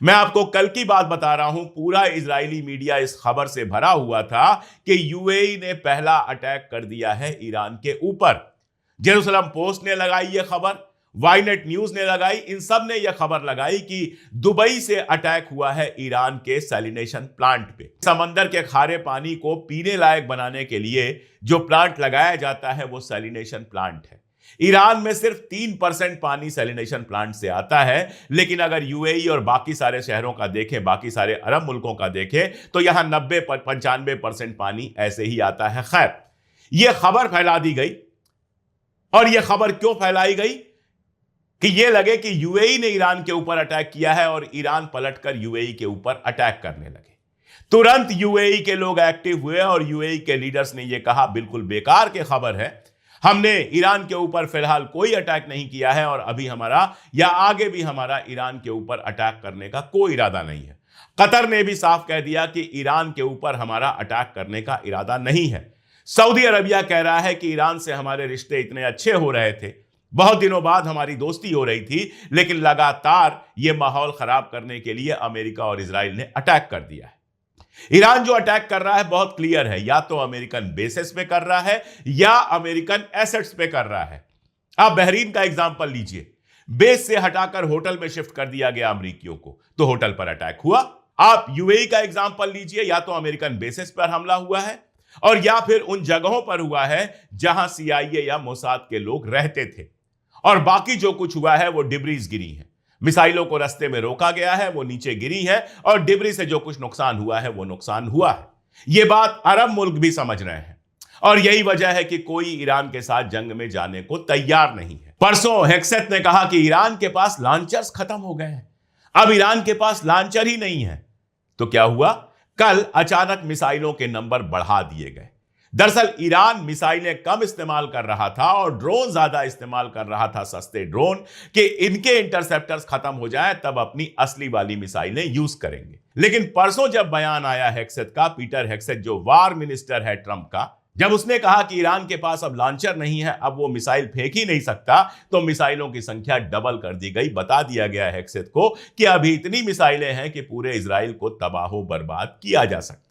मैं आपको कल की बात बता रहा हूं, पूरा इजरायली मीडिया इस खबर से भरा हुआ था कि यूएई ने पहला अटैक कर दिया है ईरान के ऊपर। जेरूसलम पोस्ट ने लगाई यह खबर, वाईनेट न्यूज ने लगाई, इन सब ने यह खबर लगाई कि दुबई से अटैक हुआ है ईरान के सैलिनेशन प्लांट पे। समंदर के खारे पानी को पीने लायक बनाने के लिए जो प्लांट लगाया जाता है वो सैलिनेशन प्लांट है। ईरान में सिर्फ 3% पानी सैलिनेशन प्लांट से आता है, लेकिन अगर यूएई और बाकी सारे शहरों का देखें, बाकी सारे अरब मुल्कों का देखें, तो यहां 90-95% पानी ऐसे ही आता है। खैर, यह खबर फैला दी गई, और यह खबर क्यों फैलाई गई कि यह लगे कि यूएई ने ईरान के ऊपर अटैक किया है और ईरान पलटकर यूएई के ऊपर अटैक करने लगे। तुरंत यूएई के लोग एक्टिव हुए और यूएई के लीडर्स ने यह कहा, बिल्कुल बेकार की खबर है, हमने ईरान के ऊपर फिलहाल कोई अटैक नहीं किया है और अभी हमारा या आगे भी हमारा ईरान के ऊपर अटैक करने का कोई इरादा नहीं है। कतर ने भी साफ कह दिया कि ईरान के ऊपर हमारा अटैक करने का इरादा नहीं है। सऊदी अरबिया कह रहा है कि ईरान से हमारे रिश्ते इतने अच्छे हो रहे थे, बहुत दिनों बाद हमारी दोस्ती हो रही थी, लेकिन लगातार यह माहौल खराब करने के लिए अमेरिका और इजराइल ने अटैक कर दिया है। ईरान जो अटैक कर रहा है बहुत क्लियर है, या तो अमेरिकन बेसिस पे कर रहा है या अमेरिकन एसेट्स पे कर रहा है। आप बहरीन का एग्जांपल लीजिए, बेस से हटाकर होटल में शिफ्ट कर दिया गया अमेरिकियों को, तो होटल पर अटैक हुआ। आप यूएई का एग्जांपल लीजिए, या तो अमेरिकन बेसिस पर हमला हुआ है और या फिर उन जगहों पर हुआ है जहां सीआईए या मोसाद के लोग रहते थे, और बाकी जो कुछ हुआ है वो डिब्रीज गिरी है। मिसाइलों को रास्ते में रोका गया है, वो नीचे गिरी है, और डिब्री से जो कुछ नुकसान हुआ है वो नुकसान हुआ है। ये बात अरब मुल्क भी समझ रहे हैं, और यही वजह है कि कोई ईरान के साथ जंग में जाने को तैयार नहीं है। परसों हेक्सेट ने कहा कि ईरान के पास लॉन्चर्स खत्म हो गए हैं, अब ईरान के पास लॉन्चर ही नहीं है। तो क्या हुआ? कल अचानक मिसाइलों के नंबर बढ़ा दिए गए। दरअसल ईरान मिसाइलें कम इस्तेमाल कर रहा था और ड्रोन ज्यादा इस्तेमाल कर रहा था, सस्ते ड्रोन, कि इनके इंटरसेप्टर्स खत्म हो जाए तब अपनी असली वाली मिसाइलें यूज करेंगे। लेकिन परसों जब बयान आया हेक्सेट का, पीटर हेक्सेट जो वार मिनिस्टर है ट्रंप का, जब उसने कहा कि ईरान के पास अब लॉन्चर नहीं है, अब वो मिसाइल फेंक ही नहीं सकता, तो मिसाइलों की संख्या डबल कर दी गई। बता दिया गया हेक्सेट को कि अभी इतनी मिसाइलें हैं कि पूरे इजराइल को तबाह बर्बाद किया जा सकता है।